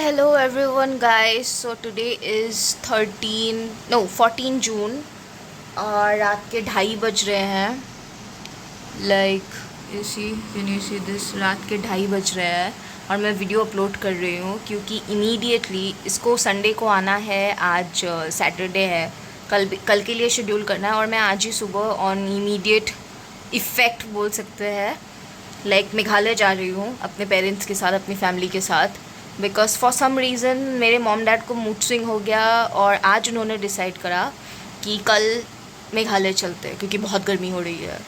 Hello everyone guys. So today is 14 जून और रात के 2:30 बज रहे हैं. You see this, रात के 2:30 बज रहे हैं और मैं वीडियो अपलोड कर रही हूँ क्योंकि इमीडिएटली इसको संडे को आना है. आज सैटरडे है, कल के लिए शेड्यूल करना है और मैं आज ही सुबह ऑन इमीडिएट इफ़ेक्ट बोल सकते हैं मेघालय जा रही हूँ अपने पेरेंट्स के साथ, अपनी फैमिली के साथ. बिकॉज़ फॉर सम रीज़न मेरे मॉम डैड को मूड स्विंग हो गया और आज उन्होंने डिसाइड करा कि कल मेघालय चलते हैं क्योंकि बहुत गर्मी हो रही है.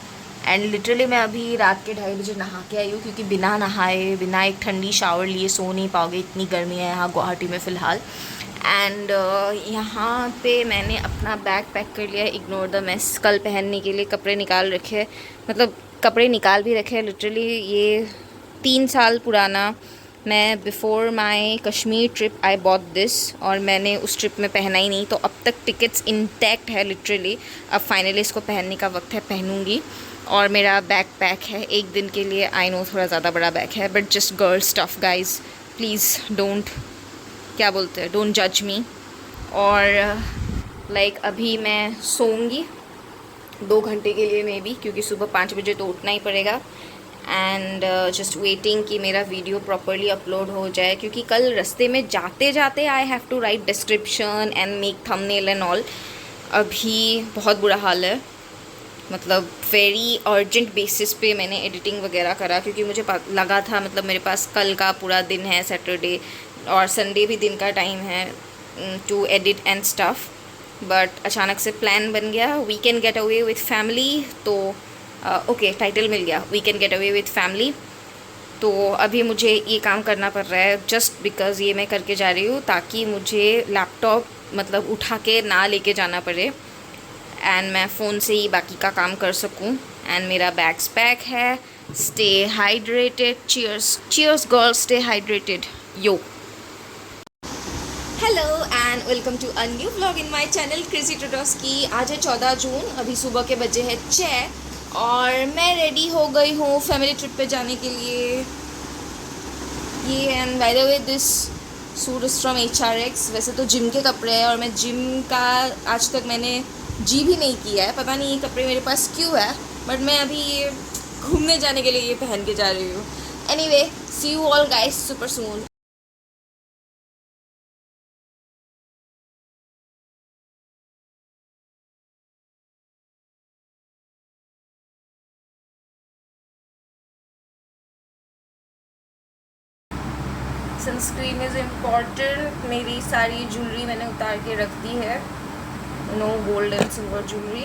एंड लिटरली मैं अभी रात के 2:30 बजे नहा के आई हूँ क्योंकि बिना नहाए, बिना एक ठंडी शावर लिए सो नहीं पाओगे, इतनी गर्मी है यहाँ गुवाहाटी में फ़िलहाल. एंड यहाँ पे मैंने अपना बैग पैक कर लिया है. Ignore the mess. कल पहनने के लिए कपड़े निकाल रखे, मतलब कपड़े निकाल भी रखे हैं. लिटरली ये 3 साल पुराना, मैं before my Kashmir trip I bought this और मैंने उस ट्रिप में पहना ही नहीं, तो अब तक टिकट्स इंटैक्ट है लिटरली. अब फाइनली इसको पहनने का वक्त है, पहनूंगी. और मेरा बैग पैक है एक दिन के लिए. आई नो थोड़ा ज़्यादा बड़ा बैग है, but just girl stuff guys. Please don't, क्या बोलते हैं, डोंट जज मी. और अभी मैं सोऊंगी 2 घंटे के लिए मे बी, क्योंकि सुबह 5 बजे तो उठना ही पड़ेगा. एंड जस्ट वेटिंग कि मेरा वीडियो प्रॉपरली अपलोड हो जाए, क्योंकि कल रास्ते में जाते जाते I have to write description and make thumbnail and all. अभी बहुत बुरा हाल है, मतलब वेरी अर्जेंट बेसिस पे मैंने एडिटिंग वगैरह करा, क्योंकि मुझे लगा था मतलब मेरे पास कल का पूरा दिन है, सैटरडे और संडे भी दिन का टाइम है to edit and stuff. But अचानक से प्लान बन गया, we can get away with family. तो ओके, टाइटल मिल गया, we can get away with family. तो अभी मुझे ये काम करना पड़ रहा है जस्ट बिकॉज़ ये मैं करके जा रही हूँ, ताकि मुझे लैपटॉप मतलब उठा के ना लेके जाना पड़े एंड मैं फ़ोन से ही बाकी का काम कर सकूँ. एंड मेरा बैग्स पैक है. Stay hydrated. Cheers cheers girls, stay hydrated. Yo hello and welcome to a new vlog in my channel Crazy Totoski. आज है 14 जून, अभी सुबह के बजे है 6 और मैं रेडी हो गई हूँ फैमिली ट्रिप पे जाने के लिए. ये and by the way this suit is from HRX. वैसे तो जिम के कपड़े हैं और मैं जिम का आज तक मैंने जी भी नहीं किया है, पता नहीं ये कपड़े मेरे पास क्यों है, बट मैं अभी ये घूमने जाने के लिए ये पहन के जा रही हूँ. Anyway, see you all guys super soon. Sunscreen is important. मेरी सारी ज्वेलरी मैंने उतार के रख दी है. No gold and silver jewellery.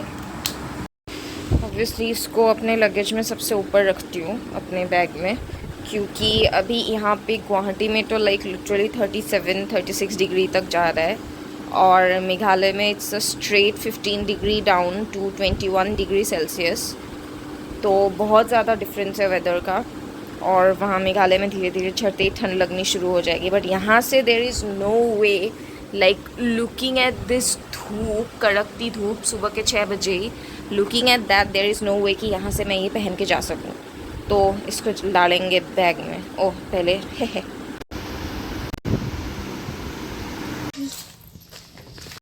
Obviously इसको अपने लगेज में सबसे ऊपर रखती हूँ अपने बैग में, क्योंकि अभी यहाँ पे गुवाहाटी में तो लिटरली 37-36 डिग्री तक जा रहा है और मेघालय में it's a straight 15 degree down to 21 degree Celsius. तो बहुत ज़्यादा डिफरेंस है वेदर का. और वहाँ मेघालय में धीरे धीरे चढ़ते ही ठंड लगनी शुरू हो जाएगी. बट यहाँ से there is no way, looking at this धूप, कड़कती धूप सुबह के 6 बजे ही, looking at that there is no way कि यहाँ से मैं ये पहन के जा सकूँ. तो इसको डालेंगे बैग में. ओह पहले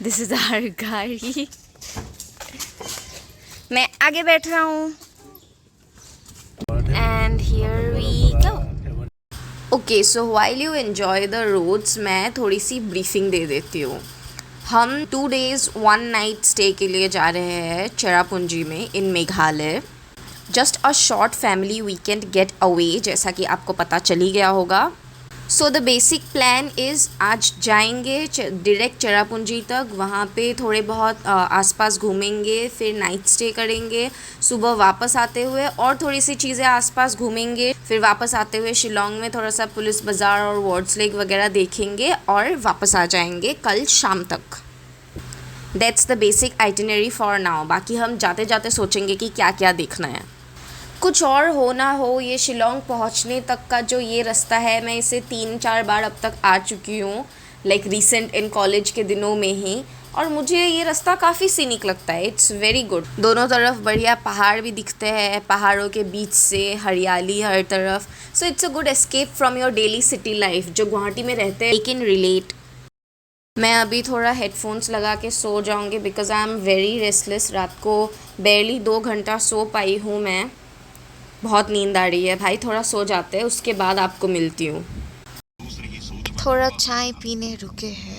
दिस इज़ आवर गाड़ी. मैं आगे बैठ रहा हूँ. And here we go. Okay, so while you enjoy the roads, मैं थोड़ी सी ब्रीफिंग दे देती हूँ. हम 2 days 1 night स्टे के लिए जा रहे हैं चेरापूंजी में in Meghalaya. Just a short family weekend getaway, जैसा कि आपको पता चली गया होगा. So the basic plan is आज जाएंगे डायरेक्ट चेरापूंजी तक, वहाँ पे थोड़े बहुत आसपास घूमेंगे, फिर नाइट स्टे करेंगे, सुबह वापस आते हुए और थोड़ी सी चीज़ें आसपास घूमेंगे, फिर वापस आते हुए शिलोंग में थोड़ा सा पुलिस बाज़ार और वर्ड्स लेक वगैरह देखेंगे और वापस आ जाएंगे कल शाम तक. That's the basic itinerary for now. बाकी हम जाते जाते सोचेंगे कि क्या क्या देखना है. कुछ और हो ना हो, ये शिलोंग पहुंचने तक का जो ये रास्ता है, मैं इसे 3-4 बार अब तक आ चुकी हूँ, रिसेंट इन कॉलेज के दिनों में ही. और मुझे ये रास्ता काफ़ी सीनिक लगता है। It's very good. दोनों तरफ बढ़िया पहाड़ भी दिखते हैं, पहाड़ों के बीच से हरियाली हर तरफ। So it's a good escape from your daily city life जो गुवाहाटी में रहते हैं। I can relate. मैं अभी थोड़ा हेडफोन्स लगा के सो जाऊंगी because I am very restless. रात को बेरली 2 घंटा सो पाई हूँ मैं। बहुत नींद आ रही है भाई, थोड़ा सो जाते हैं, उसके बाद आपको मिलती हूँ। थोड़ा चाय पीने रुके हैं।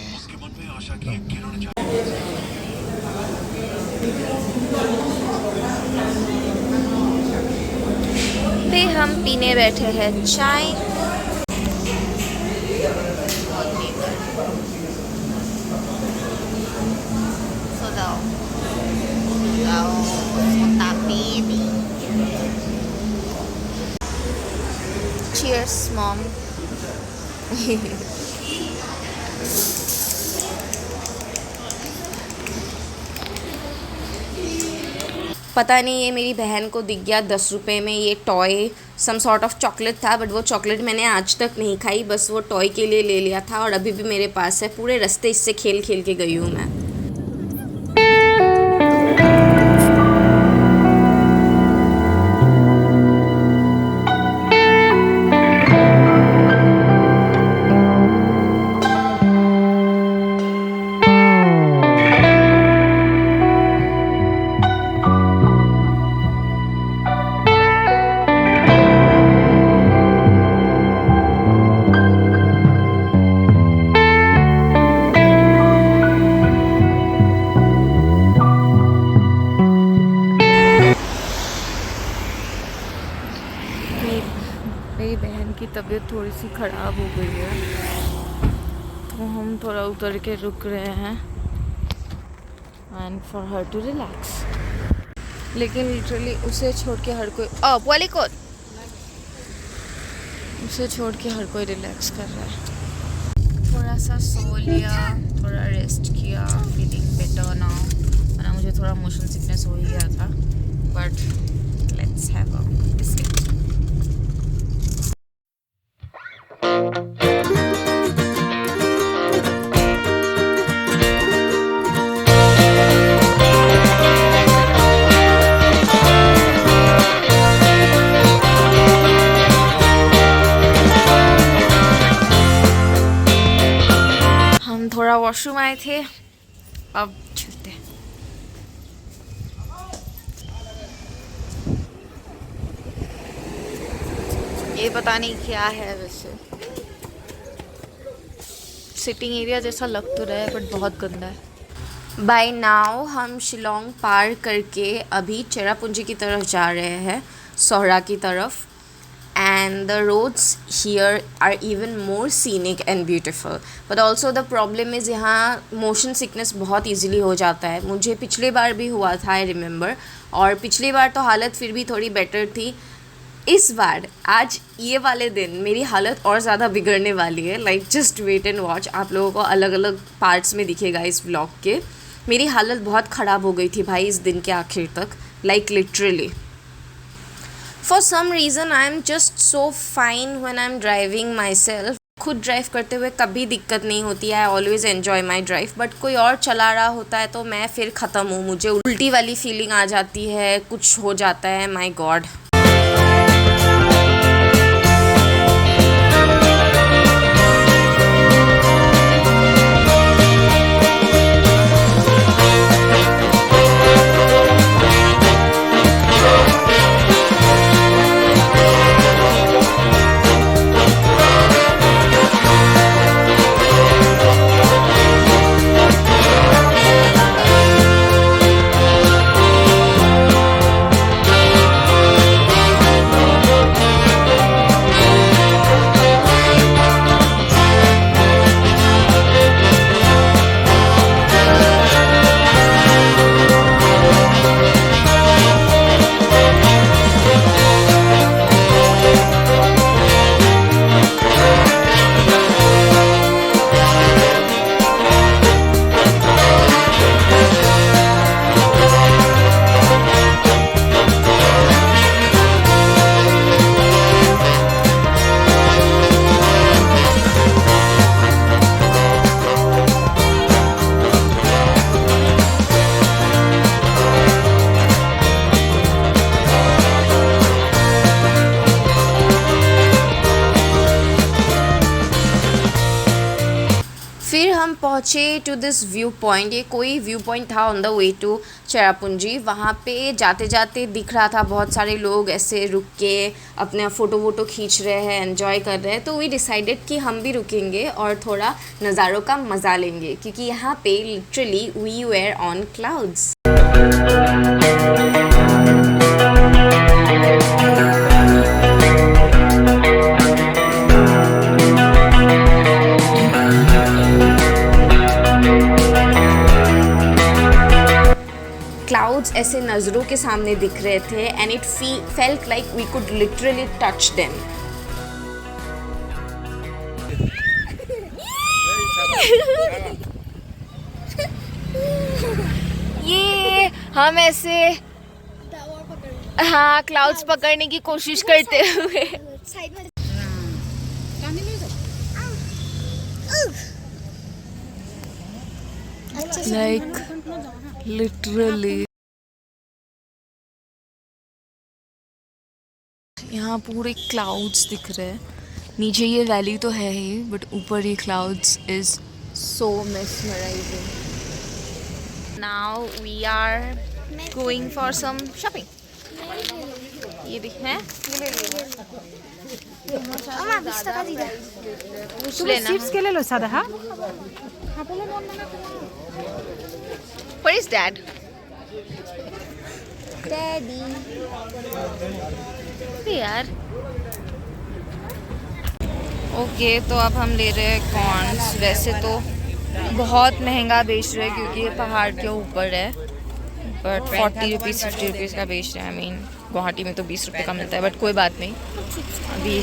पे हम पीने बैठे हैं चाय। सो जाओ जाओ सोता बेबी। Cheers, mom. पता नहीं ये मेरी बहन को दिख गया 10 रुपये में ये toy, some sort of chocolate था, बट वो चॉकलेट मैंने आज तक नहीं खाई, बस वो टॉय के लिए ले लिया था और अभी भी मेरे पास है। पूरे रास्ते इससे खेल खेल के गई हूँ मैं। मेरी बहन की तबीयत थोड़ी सी ख़राब हो गई है तो हम थोड़ा उतर के रुक रहे हैं and for her to relax. लेकिन लिटरली उसे छोड़ के हर कोई उसे छोड़ के हर कोई रिलैक्स कर रहा है। थोड़ा सा सो लिया, थोड़ा रेस्ट किया, फीलिंग बेटर नाउ। वरना मुझे थोड़ा मोशन सिकनेस हो ही गया था, but let's have a biscuit. हम थोड़ा वॉशरूम आए थे, अब चलते हैं। ये पता नहीं क्या है, वैसे सिटिंग एरिया जैसा लग तो रहा है बट बहुत गंदा है। बाय नाउ हम शिलोंग पार करके अभी चेरापूंजी की तरफ जा रहे हैं, सोहरा की तरफ। And the roads here are even more scenic and beautiful, but also the problem is यहाँ motion sickness बहुत easily हो जाता है। मुझे पिछले बार भी हुआ था, I remember, और पिछली बार तो हालत फिर भी थोड़ी बेटर थी। इस बार आज ये वाले दिन मेरी हालत और ज़्यादा बिगड़ने वाली है। Like just wait and watch. आप लोगों को अलग अलग पार्ट्स में दिखेगा इस व्लॉग के। मेरी हालत बहुत ख़राब हो गई थी भाई इस दिन के आखिर तक, like literally. For some reason I am just so fine when I'm driving myself. खुद ड्राइव करते हुए कभी दिक्कत नहीं होती है, I always enjoy my drive. But कोई और चला रहा होता है तो मैं फिर ख़त्म हूँ, मुझे उल्टी वाली फीलिंग आ जाती है, कुछ हो जाता है, माई गॉड। फिर हम पहुँचे टू दिस व्यू पॉइंट। ये कोई व्यू पॉइंट था on the way to Cherrapunji. वहाँ पे जाते जाते दिख रहा था बहुत सारे लोग ऐसे रुक के अपने फ़ोटो वोटो खींच रहे हैं, एंजॉय कर रहे हैं। तो वी डिसाइडेड कि हम भी रुकेंगे और थोड़ा नज़ारों का मज़ा लेंगे, क्योंकि यहाँ पे literally we were on clouds. Clouds ऐसे नज़रों के सामने दिख रहे थे and it felt like we could literally touch them. ये हम ऐसे हाँ क्लाउड्स पकड़ने की कोशिश करते हुए लाइक लिटरली यहाँ पूरे क्लाउड्स दिख रहे हैं। नीचे ये वैली तो है ही, बट ऊपर ये clouds is so mesmerizing. Now we are going for some shopping. ये दिख है, पूछ लेना। चिप्स के ले लो सादा। हाँ Where is dad? Daddy. यार ओके तो अब हम ले रहे हैं कॉर्न्स। वैसे तो बहुत महंगा बेच रहे हैं क्योंकि ये पहाड़ के ऊपर है, बट 40 रुपीज़ 50 रुपीज़ का बेच रहे हैं। आई मीन गुवाहाटी में तो 20 रुपये का मिलता है, बट कोई बात नहीं, अभी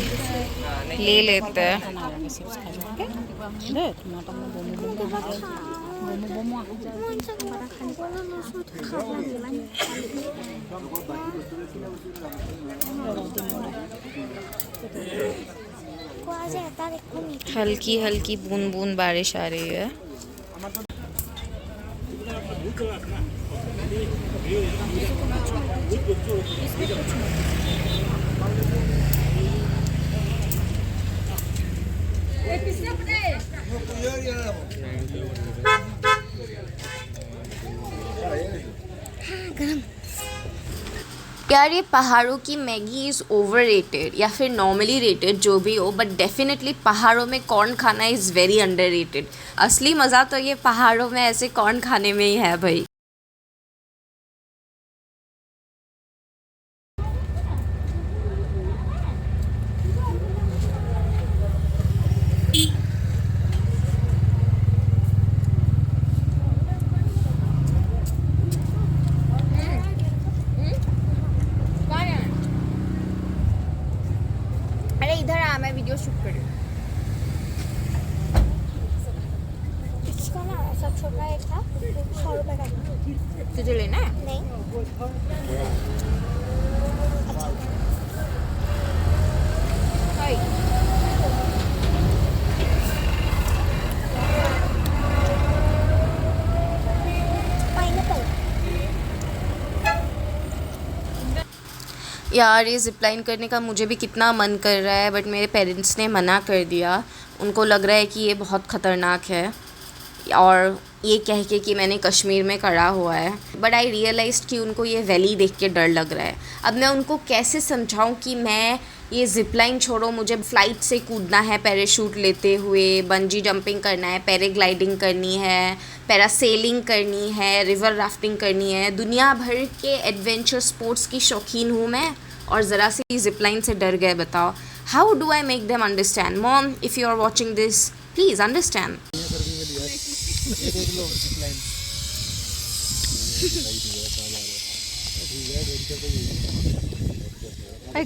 ले लेते हैं। हल्की हल्की बूंद बूंद बारिश आ रही है। यार ये पहाड़ों की मैगी इज़ ओवर रेटेड या फिर नॉर्मली रेटेड, जो भी हो, बट डेफिनेटली पहाड़ों में कॉर्न खाना इज़ वेरी अंडर रेटेड। असली मज़ा तो ये पहाड़ों में ऐसे कॉर्न खाने में ही है भाई। अरे इधर आ, मैं वीडियो शूट कर रही हूँ। इसका ना ऐसा छोटा एक था, 100 रुपए का। तुझे लेना है? नहीं। यार ये ज़िपलाइन करने का मुझे भी कितना मन कर रहा है, बट मेरे पेरेंट्स ने मना कर दिया। उनको लग रहा है कि ये बहुत ख़तरनाक है, और ये कह के कि मैंने कश्मीर में करा हुआ है। बट आई रियलाइज़्ड कि उनको ये वैली देख के डर लग रहा है। अब मैं उनको कैसे समझाऊं कि मैं ये ज़िपलाइन छोड़ो, मुझे फ़्लाइट से कूदना है पैराशूट लेते हुए, बंजी जंपिंग करना है, पैराग्लाइडिंग करनी है, पैरासेलिंग करनी है, रिवर राफ्टिंग करनी है। दुनिया भर के एडवेंचर स्पोर्ट्स की शौकीन हूँ मैं, और ज़रा सी ज़िपलाइन से डर गए। बताओ, how do I make them understand? Mom, if you are watching this, please understand.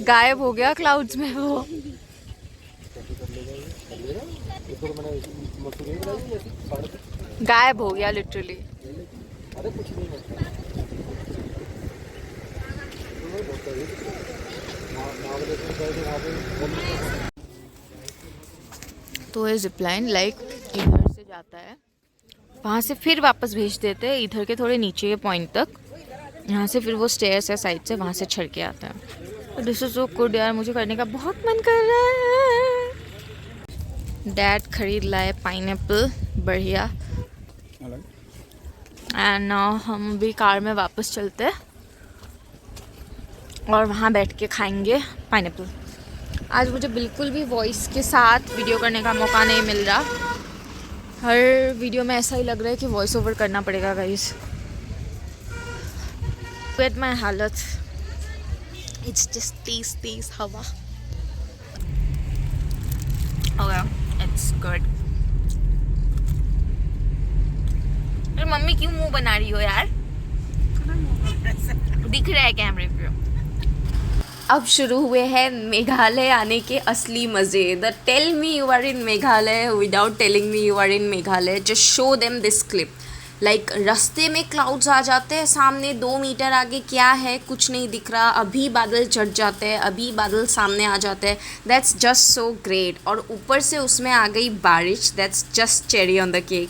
गायब हो गया क्लाउड्स में वो। गायब हो गया लिटरली। तो ये जिपलाइन लाइक इधर से जाता है, वहाँ से फिर वापस भेज देते हैं इधर के थोड़े नीचे के पॉइंट तक। यहाँ से फिर वो स्टेयर्स है साइड से, वहाँ से चढ़ के आता है। दिस इज सो गुड यार, मुझे करने का बहुत मन कर रहा है। डैड खरीद लाए पाइनएप्पल, बढ़िया। एंड हम भी कार में वापस चलते हैं और वहाँ बैठ के खाएंगे पाइनएप्पल। आज मुझे बिल्कुल भी वॉइस के साथ वीडियो करने का मौका नहीं मिल रहा। हर वीडियो में ऐसा ही लग रहा है कि वॉइस ओवर करना पड़ेगा गाइस। विद माई हालत, इट्स जस्ट तेज हवा। Okay, it's good. अरे मम्मी क्यों मुंह बना रही हो यार? दिख रहा है कैमरे पे। अब शुरू हुए हैं मेघालय आने के असली मज़े। The tell me you are in Meghalaya without telling me you are in Meghalaya, just show them this clip. Like रास्ते में क्लाउड्स आ जाते हैं, सामने 2 मीटर आगे क्या है कुछ नहीं दिख रहा, अभी बादल चढ़ जाते हैं, अभी बादल सामने आ जाते हैं। That's just so great. और ऊपर से उसमें आ गई बारिश, that's just cherry on the cake.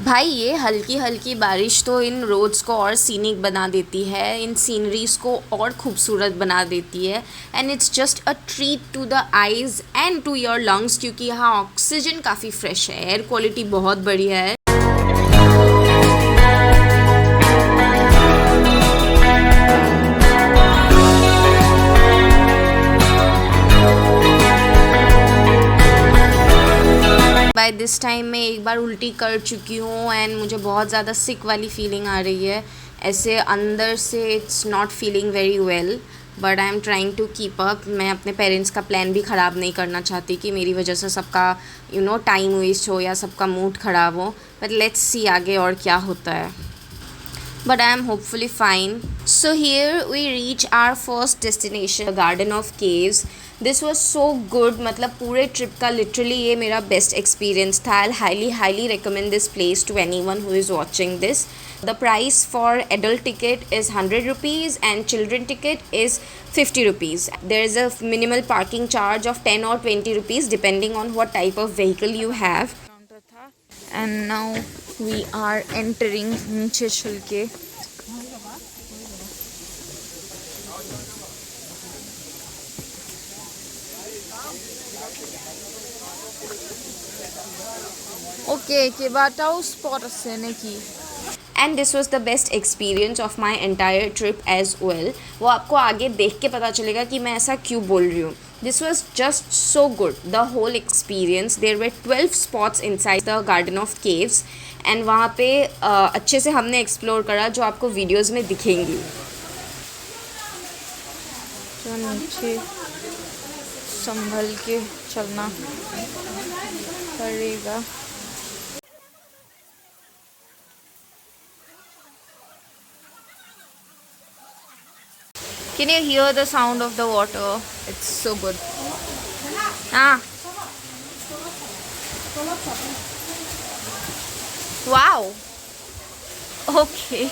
भाई ये हल्की हल्की बारिश तो इन रोड्स को और सीनिक बना देती है, इन सीनरीज को और खूबसूरत बना देती है। And it's just a treat to the eyes and to your lungs, क्योंकि यहाँ ऑक्सीजन काफ़ी फ्रेश है, एयर क्वालिटी बहुत बढ़िया है। बाय दिस टाइम मैं एक बार उल्टी कर चुकी हूँ एंड मुझे बहुत ज़्यादा सिक वाली फीलिंग आ रही है। ऐसे अंदर से it's not feeling very well, but I am trying to keep up. मैं अपने पेरेंट्स का प्लान भी ख़राब नहीं करना चाहती कि मेरी वजह से सबका टाइम वेस्ट हो या सबका मूड ख़राब हो। बट लेट्स सी आगे और क्या होता है। But I am hopefully fine. So here we reach our first destination, the Garden of Caves. This was so good. मतलब पूरे ट्रिप का लिटरली ये मेरा बेस्ट एक्सपीरियंस था। I'll highly recommend this place to anyone who is watching this. The price for adult ticket is 100 rupees and children ticket is 50 rupees. There is a minimal parking charge of 10 or 20 rupees depending on what type of vehicle you have. And now we are entering नीचे चल के। Okay के बाटाओ spot से नहीं। And this was the best experience of my entire trip as well. वो आपको आगे देख के पता चलेगा कि मैं ऐसा क्यों बोल रही हूँ। This was just so good, the whole experience. There were 12 spots inside the Garden of Caves and वहाँ पे अच्छे से हमने एक्सप्लोर करा जो आपको वीडियोज़ में दिखेंगी। तो नीचे संभल के चलना पड़ेगा। Can you hear the sound of the water? It's so good. Ah. Wow. Okay.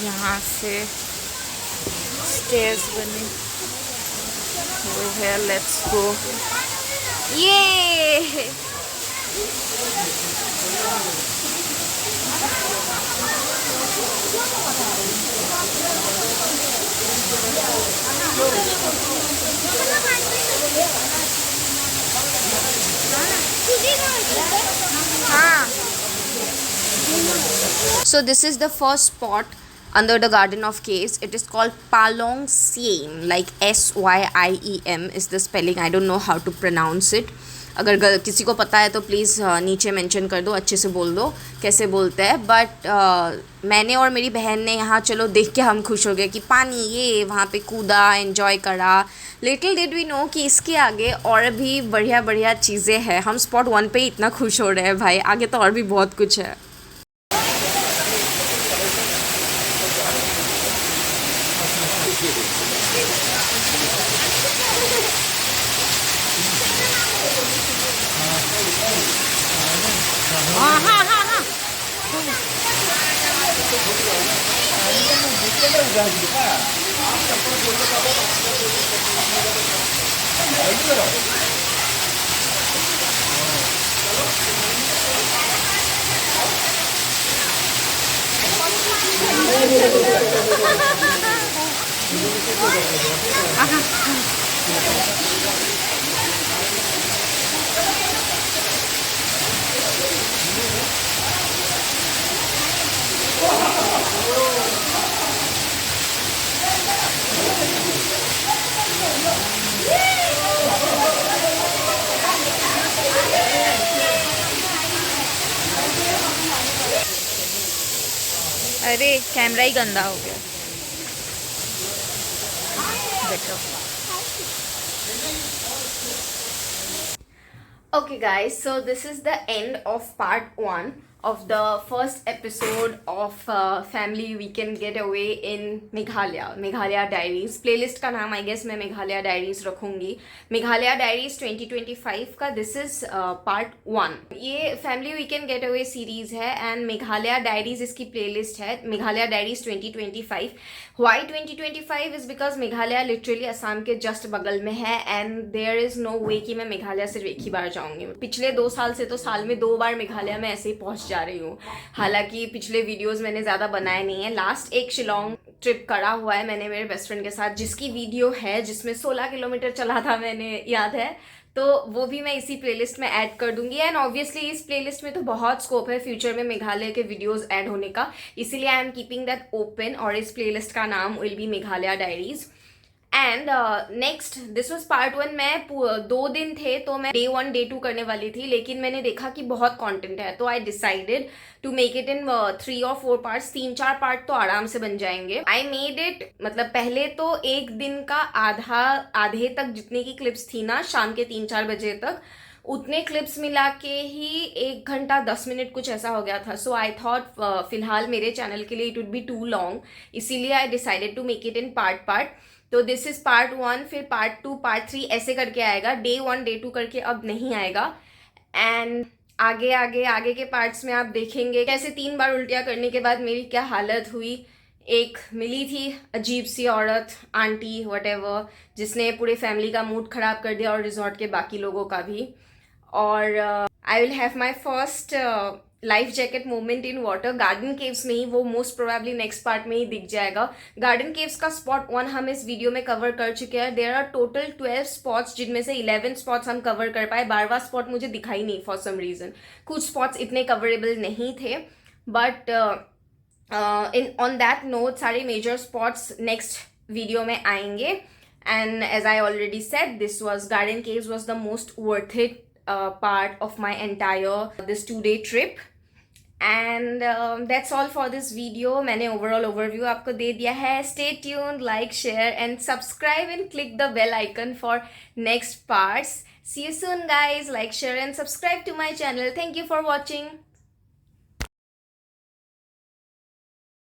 यहाँ से stairs बने हुए हैं. Let's go. Yay! So this is the first spot under the Garden of Caves. It is called Palong Siem, like Syiem is the spelling. I don't know how to pronounce it. अगर किसी को पता है तो please नीचे mention कर दो, अच्छे से बोल दो कैसे बोलते हैं। बट मैंने और मेरी बहन ने यहाँ चलो देख के हम खुश हो गए कि पानी, ये वहाँ पे कूदा, एंजॉय करा। लिटिल डिड वी नो कि इसके आगे और भी बढ़िया बढ़िया चीज़ें हैं। हम स्पॉट 1 पे ही इतना खुश हो रहे हैं भाई, आगे तो और भी बहुत कुछ है। अरे कैमरा ही गंदा हो गया। Okay guys, so this is the end of part 1 of the first episode of family weekend getaway in Meghalaya Diaries। Playlist का नाम आई गेस मैं मेघालय डायरीज रखूंगी, मेघालय डायरीज 2025 का। This is part 1। ये फैमिली वीकेंड गेटअवे सीरीज है and Meghalaya diaries इसकी playlist है, Meghalaya diaries 2025। Why 2025 is because Meghalaya literally Assam के जस्ट बगल में है and there is no way कि मैं मेघालय सिर्फ एक ही बार जाऊंगी। पिछले 2 साल से तो साल में 2 बार मेघालय में ऐसे ही पहुंच जा रही हूँ। हालांकि पिछले वीडियोस मैंने ज़्यादा बनाए नहीं है। लास्ट एक शिलोंग ट्रिप करा हुआ है मैंने मेरे बेस्ट फ्रेंड के साथ, जिसकी वीडियो है जिसमें 16 किलोमीटर चला था मैंने, याद है, तो वो भी मैं इसी प्लेलिस्ट में ऐड कर दूंगी। एंड ऑब्वियसली इस प्लेलिस्ट में तो बहुत स्कोप है फ्यूचर में मेघालय के वीडियोस ऐड होने का, इसीलिए I am keeping that open. और इस प्लेलिस्ट का नाम will be Meghalaya diaries. And next, this was part 1। मैं 2 दिन थे तो मैं डे 1 डे 2 करने वाली थी, लेकिन मैंने देखा कि बहुत कंटेंट है तो I decided to make it in 3 और 4 पार्ट्स। 3-4 पार्ट तो आराम से बन जाएंगे। आई मेड इट, मतलब पहले तो एक दिन का आधे तक जितनी की क्लिप्स थी ना, शाम के 3-4 बजे तक, उतने क्लिप्स मिला के ही 1 घंटा 10 मिनट कुछ ऐसा हो गया था। सो आई थॉट फिलहाल मेरे चैनल के लिए it would be too long, इसीलिए I decided to make it in part. तो दिस इज पार्ट 1, फिर पार्ट 2, पार्ट 3 ऐसे करके आएगा। डे 1 डे 2 करके अब नहीं आएगा। एंड आगे के पार्ट्स में आप देखेंगे कैसे 3 बार उल्टियाँ करने के बाद मेरी क्या हालत हुई। एक मिली थी अजीब सी औरत, आंटी व्हाटएवर, जिसने पूरे फैमिली का मूड खराब कर दिया और रिजॉर्ट के बाकी लोगों का भी। और I will have my first life jacket moment in water garden caves में ही, वो मोस्ट प्रोबेबली नेक्स्ट पार्ट में ही दिख जाएगा। गार्डन केव्स का स्पॉट 1 हम इस वीडियो में कवर कर चुके हैं। देयर आर टोटल 12 स्पॉट्स, जिनमें से 11 स्पॉट्स हम कवर कर पाए। 12वां स्पॉट मुझे दिखाई नहीं फॉर सम रीजन, कुछ स्पॉट्स इतने कवरेबल नहीं थे। बट ऑन दैट नोट सारे मेजर स्पॉट्स नेक्स्ट वीडियो में आएंगे। And as I already said, this was garden caves was the most worth it part of my entire this 2-day trip। and that's all for this video। मैंने overall overview आपको दे दिया है। stay tuned, like, share and subscribe and click the bell icon for next parts। see you soon guys, like, share and subscribe to my channel। thank you for watching।